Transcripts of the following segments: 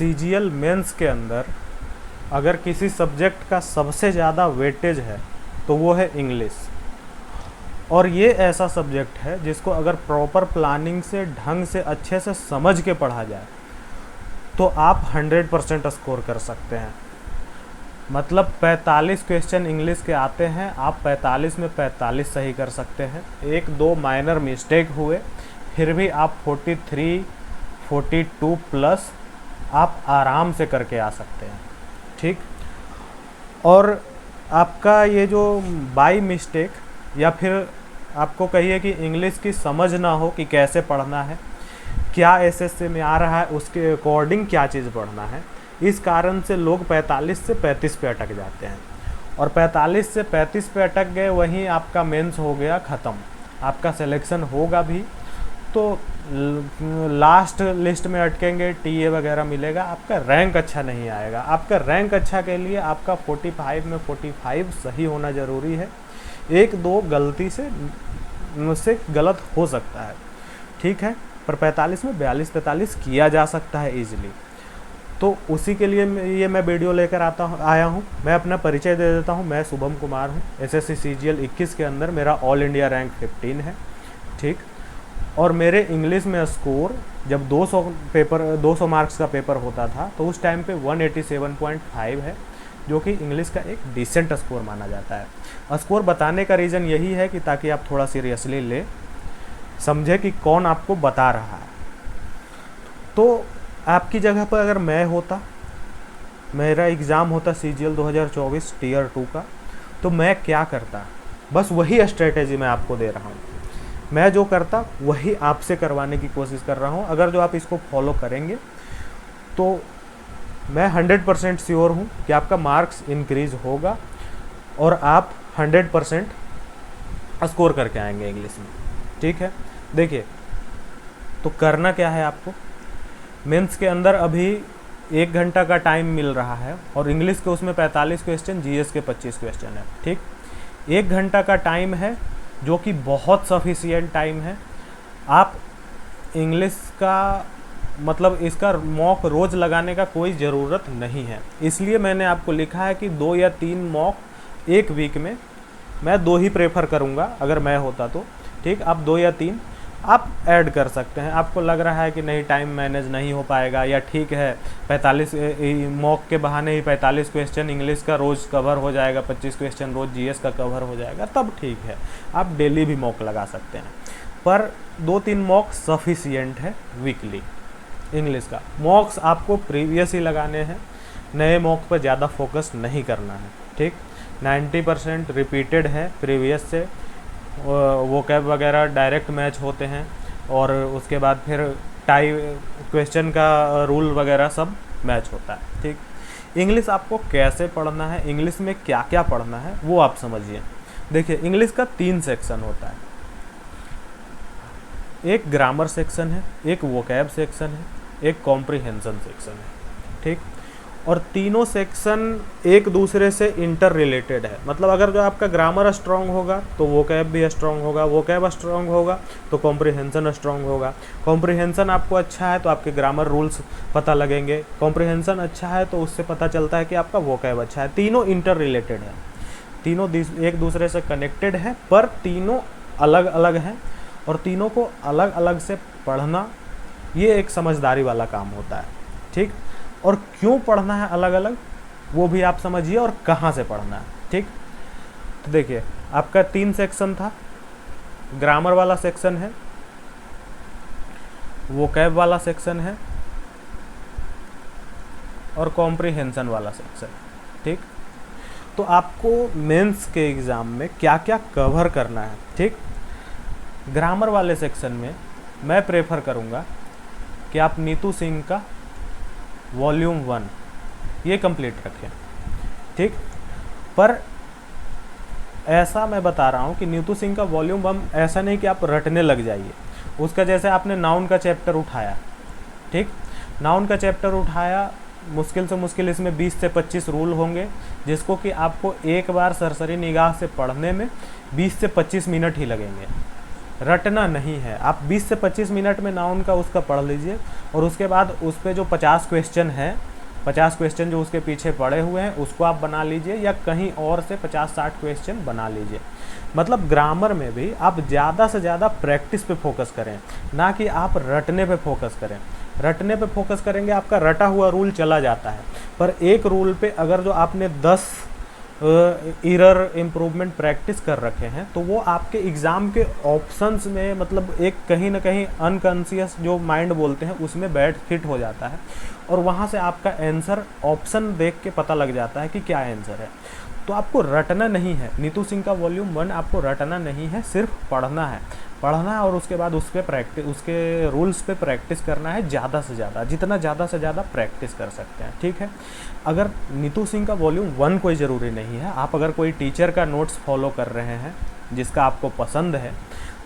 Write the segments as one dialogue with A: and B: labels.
A: CGL mains के अंदर अगर किसी सब्जेक्ट का सबसे ज़्यादा वेटेज है तो वो है इंग्लिश। और ये ऐसा सब्जेक्ट है जिसको अगर प्रॉपर प्लानिंग से ढंग से अच्छे से समझ के पढ़ा जाए तो आप 100% स्कोर कर सकते हैं। मतलब 45 क्वेश्चन इंग्लिश के आते हैं, आप 45 में 45 सही कर सकते हैं। एक दो माइनर मिस्टेक हुए फिर भी आप 43 42 प्लस आप आराम से करके आ सकते हैं, ठीक। और आपका ये जो बाई मिस्टेक या फिर आपको कहिए कि इंग्लिश की समझ ना हो कि कैसे पढ़ना है, क्या एसएससी में आ रहा है उसके अकॉर्डिंग क्या चीज़ पढ़ना है, इस कारण से लोग 45 से 35 पे अटक जाते हैं। और 45 से 35 पे अटक गए, वहीं आपका मेंस हो गया ख़त्म। आपका सिलेक्शन होगा भी तो लास्ट लिस्ट में अटकेंगे, टीए वगैरह मिलेगा, आपका रैंक अच्छा नहीं आएगा। आपका रैंक अच्छा के लिए आपका 45 में 45 सही होना ज़रूरी है। एक दो गलती से मुझसे गलत हो सकता है, ठीक है, पर 45 में 42-43 किया जा सकता है ईजिली। तो उसी के लिए ये मैं वीडियो लेकर आया हूँ। मैं अपना परिचय दे देता हूँ। मैं शुभम कुमार हूँ। एसएससी सीजीएल 21 के अंदर मेरा ऑल इंडिया रैंक 15 है, ठीक। और मेरे इंग्लिश में स्कोर जब 200 मार्क्स का पेपर होता था तो उस टाइम पे 187.5 है, जो कि इंग्लिश का एक डिसेंट स्कोर माना जाता है। स्कोर बताने का रीज़न यही है कि ताकि आप थोड़ा सीरियसली ले समझे कि कौन आपको बता रहा है। तो आपकी जगह पर अगर मैं होता, मेरा एग्ज़ाम होता सीजीएल 2024 टीयर 2 का, तो मैं क्या करता? बस वही स्ट्रेटेजी मैं आपको दे रहा हूँ। मैं जो करता वही आपसे करवाने की कोशिश कर रहा हूँ। अगर जो आप इसको फॉलो करेंगे तो मैं 100% श्योर हूँ कि आपका मार्क्स इंक्रीज होगा और आप 100% स्कोर करके आएंगे इंग्लिश में, ठीक है। देखिए, तो करना क्या है आपको, मेंस के अंदर अभी 1 घंटा का टाइम मिल रहा है और इंग्लिश के उसमें 45 क्वेश्चन, जीएस के 25 क्वेश्चन है, ठीक। 1 घंटा का टाइम है जो कि बहुत सफिशिएंट टाइम है। आप इंग्लिश का मतलब इसका मॉक रोज़ लगाने का कोई ज़रूरत नहीं है। इसलिए मैंने आपको लिखा है कि 2 या 3 मॉक एक वीक में, मैं 2 ही प्रेफर करूँगा अगर मैं होता तो, ठीक। आप 2 या 3 आप ऐड कर सकते हैं। आपको लग रहा है कि नहीं टाइम मैनेज नहीं हो पाएगा, या ठीक है 45 मॉक के बहाने ही 45 क्वेश्चन इंग्लिश का रोज़ कवर हो जाएगा, 25 क्वेश्चन रोज़ जीएस का कवर हो जाएगा, तब ठीक है, आप डेली भी मॉक लगा सकते हैं। पर 2-3 मॉक सफिशिएंट है वीकली। इंग्लिश का मॉक्स आपको प्रीवियस ही लगाने हैं, नए मॉक पर ज़्यादा फोकस नहीं करना है, ठीक। 90% रिपीटेड है प्रीवियस से, वोकैब वगैरह डायरेक्ट मैच होते हैं और उसके बाद फिर टाई क्वेश्चन का रूल वगैरह सब मैच होता है, ठीक। इंग्लिश आपको कैसे पढ़ना है, इंग्लिश में क्या क्या पढ़ना है वो आप समझिए। देखिए, इंग्लिश का 3 सेक्शन होता है। एक ग्रामर सेक्शन है, एक वोकैब सेक्शन है, एक कॉम्प्रिहेंशन सेक्शन है, ठीक। और तीनों सेक्शन एक दूसरे से इंटर रिलेटेड है। मतलब अगर जो आपका ग्रामर स्ट्रांग होगा तो वोकैब भी स्ट्रांग होगा, वोकैब स्ट्रांग होगा तो कॉम्प्रिहेंशन स्ट्रांग होगा। कॉम्प्रिहेंशन आपको अच्छा है तो आपके ग्रामर रूल्स पता लगेंगे, कॉम्प्रिहेंशन अच्छा है तो उससे पता चलता है कि आपका वोकैब अच्छा है। तीनों इंटर रिलेटेड है, तीनों एक दूसरे से कनेक्टेड है, पर तीनों अलग अलग हैं और तीनों को अलग अलग से पढ़ना ये एक समझदारी वाला काम होता है, ठीक। और क्यों पढ़ना है अलग अलग वो भी आप समझिए और कहाँ से पढ़ना है, ठीक। तो देखिए, आपका 3 सेक्शन था, ग्रामर वाला सेक्शन है, वोकैब वाला सेक्शन है और कॉम्प्रिहेंशन वाला सेक्शन, ठीक। तो आपको मेंस के एग्ज़ाम में क्या क्या कवर करना है, ठीक। ग्रामर वाले सेक्शन में मैं प्रेफर करूँगा कि आप नीतू सिंह का वॉल्यूम 1 ये कंप्लीट रखें, ठीक। पर ऐसा मैं बता रहा हूँ कि नीतू सिंह का वॉल्यूम 1 ऐसा नहीं कि आप रटने लग जाइए उसका। जैसे आपने नाउन का चैप्टर उठाया, ठीक, नाउन का चैप्टर उठाया, मुश्किल से मुश्किल इसमें 20 से 25 रूल होंगे जिसको कि आपको एक बार सरसरी निगाह से पढ़ने में 20 से 25 मिनट ही लगेंगे, रटना नहीं है। आप 20 से 25 मिनट में नाउन का उसका पढ़ लीजिए और उसके बाद उस पे जो 50 क्वेश्चन है, 50 क्वेश्चन जो उसके पीछे पड़े हुए हैं उसको आप बना लीजिए, या कहीं और से 50-60 क्वेश्चन बना लीजिए। मतलब ग्रामर में भी आप ज़्यादा से ज़्यादा प्रैक्टिस पे फोकस करें, ना कि आप रटने पे फोकस करें। रटने पे फोकस करेंगे आपका रटा हुआ रूल चला जाता है, पर एक रूल पे अगर जो आपने 10 एरर इम्प्रूवमेंट प्रैक्टिस कर रखे हैं तो वो आपके एग्ज़ाम के ऑप्शंस में, मतलब एक कहीं ना कहीं अनकॉन्शियस जो माइंड बोलते हैं उसमें बैठ फिट हो जाता है और वहाँ से आपका आंसर ऑप्शन देख के पता लग जाता है कि क्या आंसर है। तो आपको रटना नहीं है, नीतू सिंह का वॉल्यूम 1 आपको रटना नहीं है, सिर्फ पढ़ना है। पढ़ना है और उसके बाद उस पर प्रैक्टिस, उसके रूल्स पे प्रैक्टिस करना है ज़्यादा से ज़्यादा, जितना ज़्यादा से ज़्यादा प्रैक्टिस कर सकते हैं। ठीक है, अगर नीतू सिंह का वॉल्यूम 1 कोई ज़रूरी नहीं है, आप अगर कोई टीचर का नोट्स फॉलो कर रहे हैं जिसका आपको पसंद है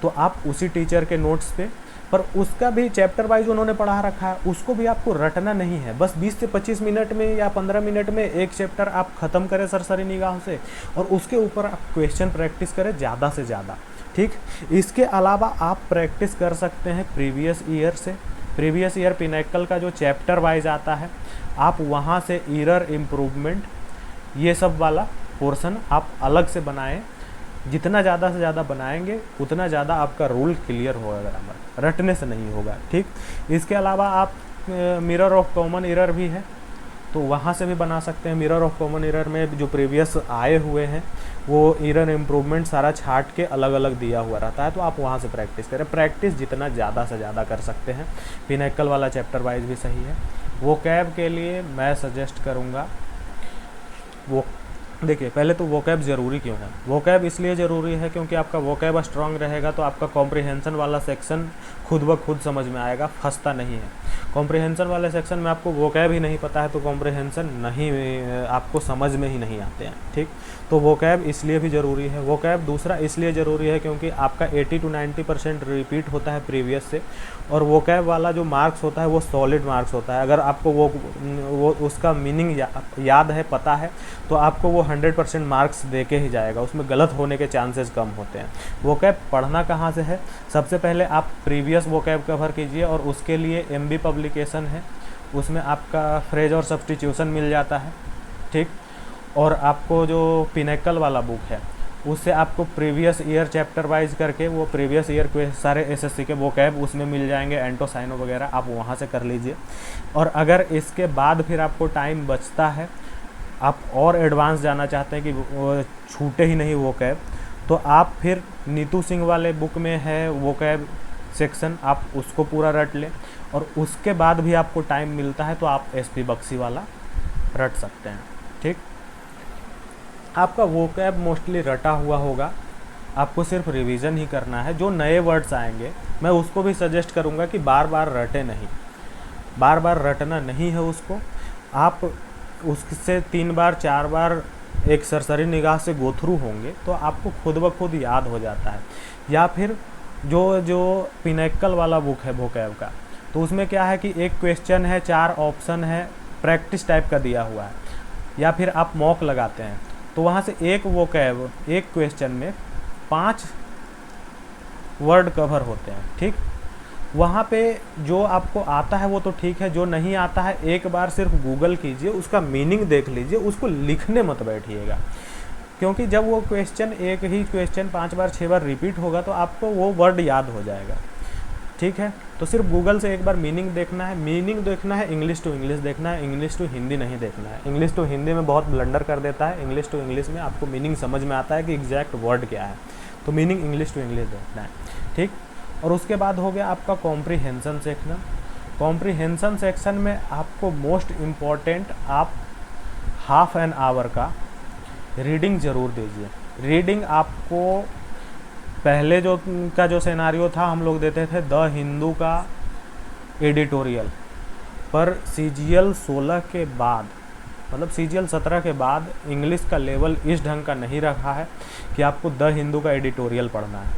A: तो आप उसी टीचर के नोट्स पे, पर उसका भी चैप्टर वाइज उन्होंने पढ़ा रखा है, उसको भी आपको रटना नहीं है। बस 20 से 25 मिनट में या 15 मिनट में एक चैप्टर आप ख़त्म करें सरसरी निगाह से और उसके ऊपर आप क्वेश्चन प्रैक्टिस करें ज़्यादा से ज़्यादा। ठीक, इसके अलावा आप प्रैक्टिस कर सकते हैं प्रीवियस ईयर से। प्रीवियस ईयर पिनैकल का जो चैप्टर वाइज आता है, आप वहाँ से एरर इम्प्रूवमेंट ये सब वाला पोर्शन आप अलग से बनाएं। जितना ज़्यादा से ज़्यादा बनाएंगे उतना ज़्यादा आपका रूल क्लियर होगा, ग्रामर रटने से नहीं होगा। ठीक, इसके अलावा आप मिरर ऑफ कॉमन एरर भी है तो वहाँ से भी बना सकते हैं। मिरर ऑफ कॉमन एरर में जो प्रीवियस आए हुए हैं वो एरर इम्प्रूवमेंट सारा छाट के अलग अलग दिया हुआ रहता है, तो आप वहाँ से प्रैक्टिस करें। प्रैक्टिस जितना ज़्यादा से ज़्यादा कर सकते हैं। पिनैकल वाला चैप्टर वाइज भी सही है। वोकैब के लिए मैं सजेस्ट करूँगा, वो देखिए पहले तो वोकैब ज़रूरी क्यों है। वोकैब इसलिए ज़रूरी है क्योंकि आपका वोकैब स्ट्रांग रहेगा तो आपका कॉम्प्रिहेंशन वाला सेक्शन खुद ब खुद समझ में आएगा, फंसता नहीं है। कॉम्प्रिहेंशन वाले सेक्शन में आपको वोकैब ही नहीं पता है तो कॉम्प्रिहेंशन नहीं, आपको समझ में ही नहीं आते हैं। ठीक, तो वोकैब इसलिए भी ज़रूरी है। वोकैब दूसरा इसलिए ज़रूरी है क्योंकि आपका 80 to 90% रिपीट होता है प्रीवियस से, और वोकैब वाला जो मार्क्स होता है वो सॉलिड मार्क्स होता है। अगर आपको वो उसका मीनिंग याद है, पता है, तो आपको वो 100% मार्क्स दे के ही जाएगा, उसमें गलत होने के चांसेस कम होते हैं। वोकैब पढ़ना कहाँ से है, सबसे पहले आप प्रीवियस वोकैब कवर कीजिए और उसके लिए MB पब्लिकेशन है, उसमें आपका फ्रेज और सब्स्टिट्यूशन मिल जाता है। ठीक, और आपको जो पिनैकल वाला बुक है उससे आपको प्रीवियस ईयर चैप्टर वाइज करके वो प्रीवियस ईयर के सारे SSC के वोकैब उसमें मिल जाएंगे, एंटोसाइनो वगैरह, आप वहाँ से कर लीजिए। और अगर इसके बाद फिर आपको टाइम बचता है, आप और एडवांस जाना चाहते हैं कि वो छूटे ही नहीं वोकैब, तो आप फिर नीतू सिंह वाले बुक में है वोकैब सेक्शन, आप उसको पूरा रट लें। और उसके बाद भी आपको टाइम मिलता है तो आप SP बख्शी वाला रट सकते हैं। ठीक, आपका वोकैब मोस्टली रटा हुआ होगा, आपको सिर्फ रिवीजन ही करना है। जो नए वर्ड्स आएंगे मैं उसको भी सजेस्ट करूँगा कि बार बार रटे नहीं, बार बार रटना नहीं है उसको। आप उससे 3 बार 4 बार एक सरसरी निगाह से गो थ्रू होंगे तो आपको खुद ब खुद याद हो जाता है। या फिर जो पिनैकल वाला बुक है वोकैब का, तो उसमें क्या है कि एक क्वेश्चन है, 4 ऑप्शन है, प्रैक्टिस टाइप का दिया हुआ है, या फिर आप मॉक लगाते हैं तो वहाँ से एक वोकैब एक क्वेश्चन में 5 वर्ड कवर होते हैं। ठीक, वहाँ पे जो आपको आता है वो तो ठीक है, जो नहीं आता है एक बार सिर्फ गूगल कीजिए, उसका मीनिंग देख लीजिए, उसको लिखने मत बैठिएगा, क्योंकि जब वो क्वेश्चन एक ही क्वेश्चन 5 बार 6 बार रिपीट होगा तो आपको वो वर्ड याद हो जाएगा। ठीक है, तो सिर्फ गूगल से एक बार मीनिंग देखना है, मीनिंग देखना है, इंग्लिश टू इंग्लिश देखना है, इंग्लिश टू हिंदी नहीं देखना है। इंग्लिश टू हिंदी में बहुत ब्लंडर कर देता है, इंग्लिश टू इंग्लिश में आपको मीनिंग समझ में आता है कि एग्जैक्ट वर्ड क्या है, तो मीनिंग इंग्लिश टू इंग्लिश देखना है। ठीक, और उसके बाद हो गया आपका कॉम्प्रिहेंशन सेक्शन। कॉम्प्रिहेंशन सेक्शन में आपको मोस्ट इम्पॉर्टेंट आप हाफ एन आवर का रीडिंग ज़रूर दीजिए। रीडिंग आपको पहले जो सिनेरियो था हम लोग देते थे द हिंदू का एडिटोरियल, पर CGL 16 के बाद, मतलब CGL 17 के बाद इंग्लिश का लेवल इस ढंग का नहीं रखा है कि आपको द हिंदू का एडिटोरियल पढ़ना है।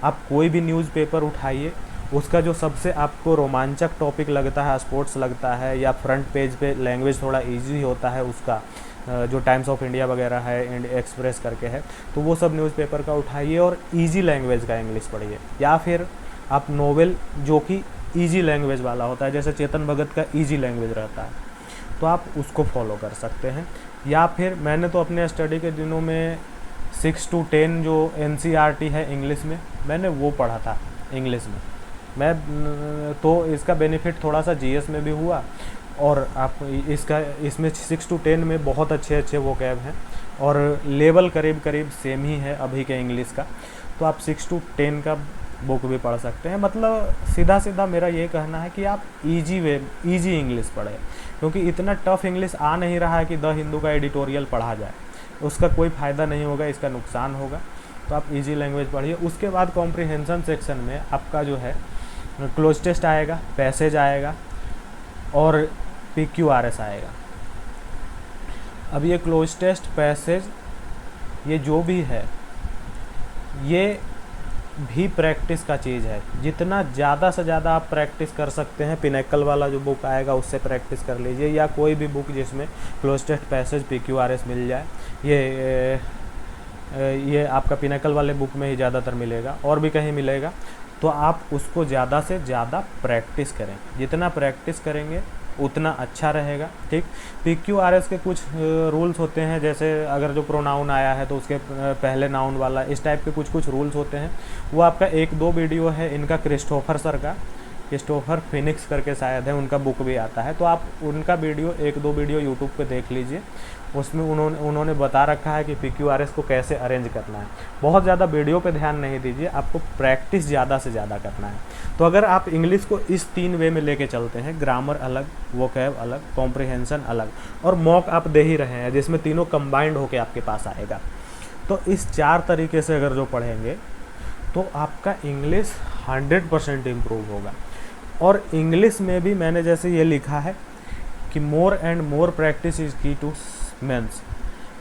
A: आप कोई भी न्यूज़पेपर उठाइए, उसका जो सबसे आपको रोमांचक टॉपिक लगता है, स्पोर्ट्स लगता है, या फ्रंट पेज पे लैंग्वेज थोड़ा इजी होता है उसका, जो टाइम्स ऑफ इंडिया वगैरह है, इंडिया एक्सप्रेस करके है, तो वो सब न्यूज़पेपर का उठाइए और इजी लैंग्वेज का इंग्लिश पढ़िए। या फिर आप नोवेल जो कि इजी लैंग्वेज वाला होता है, जैसे चेतन भगत का इजी लैंग्वेज रहता है, तो आप उसको फॉलो कर सकते हैं। या फिर मैंने तो अपने स्टडी के दिनों में 6 to 10 जो NCERT है इंग्लिश में, मैंने वो पढ़ा था इंग्लिश में। मैं तो इसका बेनिफिट थोड़ा सा GS में भी हुआ, और आप इसमें 6 to 10 में बहुत अच्छे अच्छे वोकैब हैं, और लेवल करीब करीब सेम ही है अभी के इंग्लिश का। तो आप 6 to 10 का बुक भी पढ़ सकते हैं। मतलब सीधा सीधा मेरा ये कहना है कि आप इजी इंग्लिश पढ़ें, क्योंकि इतना टफ इंग्लिश आ नहीं रहा है कि द हिंदू का एडिटोरियल पढ़ा जाए, उसका कोई फ़ायदा नहीं होगा, इसका नुकसान होगा। तो आप इजी लैंग्वेज पढ़िए। उसके बाद कॉम्प्रिहेंशन सेक्शन में आपका जो है क्लोज टेस्ट आएगा, पैसेज आएगा और PQRS आएगा। अब ये क्लोज टेस्ट, पैसेज, ये जो भी है, ये भी प्रैक्टिस का चीज़ है। जितना ज़्यादा से ज़्यादा आप प्रैक्टिस कर सकते हैं, पिनेकल वाला जो बुक आएगा उससे प्रैक्टिस कर लीजिए, या कोई भी बुक जिसमें क्लोज टेस्ट, पैसेज, PQRS मिल जाए। ये आपका पिनेकल वाले बुक में ही ज़्यादातर मिलेगा, और भी कहीं मिलेगा। तो आप उसको ज़्यादा से ज़्यादा प्रैक्टिस करें। जितना प्रैक्टिस करेंगे उतना अच्छा रहेगा। ठीक। PQRS के कुछ रूल्स होते हैं, जैसे अगर जो प्रोनाउन आया है तो उसके पहले नाउन वाला, इस टाइप के कुछ रूल्स होते हैं। वो आपका 1-2 वीडियो है इनका, क्रिस्टोफर सर का, क्रिस्टोफर फिनिक्स करके शायद है, उनका बुक भी आता है। तो आप उनका वीडियो 1-2 वीडियो यूट्यूब पे देख लीजिए। उसमें उन्होंने बता रखा है कि PQRS को कैसे अरेंज करना है। बहुत ज़्यादा वीडियो पे ध्यान नहीं दीजिए, आपको प्रैक्टिस ज़्यादा से ज़्यादा करना है। तो अगर आप इंग्लिश को इस 3 वे में लेके चलते हैं, ग्रामर अलग, वोकैब अलग, कॉम्प्रिहेंशन अलग, और मॉक आप दे ही रहे हैं जिसमें तीनों कंबाइंड होके आपके पास आएगा, तो इस 4 तरीके से अगर जो पढ़ेंगे तो आपका इंग्लिश 100% इम्प्रूव होगा। और इंग्लिश में भी मैंने जैसे ये लिखा है कि more and more practice is की टू मेंस,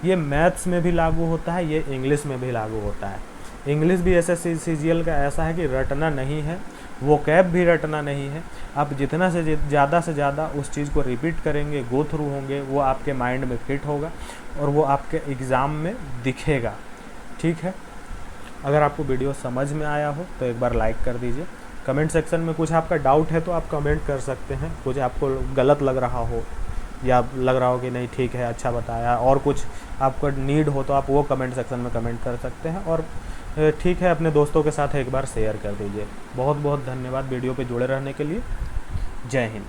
A: ये मैथ्स में भी लागू होता है, ये इंग्लिश में भी लागू होता है। इंग्लिश भी SSC CGL का ऐसा है कि रटना नहीं है, वोकैब भी रटना नहीं है। आप जितना से ज़्यादा उस चीज़ को रिपीट करेंगे, गो थ्रू होंगे, वो आपके माइंड में फिट होगा और वो आपके एग्ज़ाम में दिखेगा। ठीक है। अगर आपको वीडियो समझ में आया हो तो एक बार लाइक कर दीजिए। कमेंट सेक्शन में कुछ आपका डाउट है तो आप कमेंट कर सकते हैं। कुछ आपको गलत लग रहा हो या लग रहा हो कि नहीं ठीक है, अच्छा बताया, और कुछ आपको नीड हो तो आप वो कमेंट सेक्शन में कमेंट कर सकते हैं। और ठीक है, अपने दोस्तों के साथ एक बार शेयर कर दीजिए। बहुत बहुत धन्यवाद वीडियो पे जुड़े रहने के लिए। जय हिंद।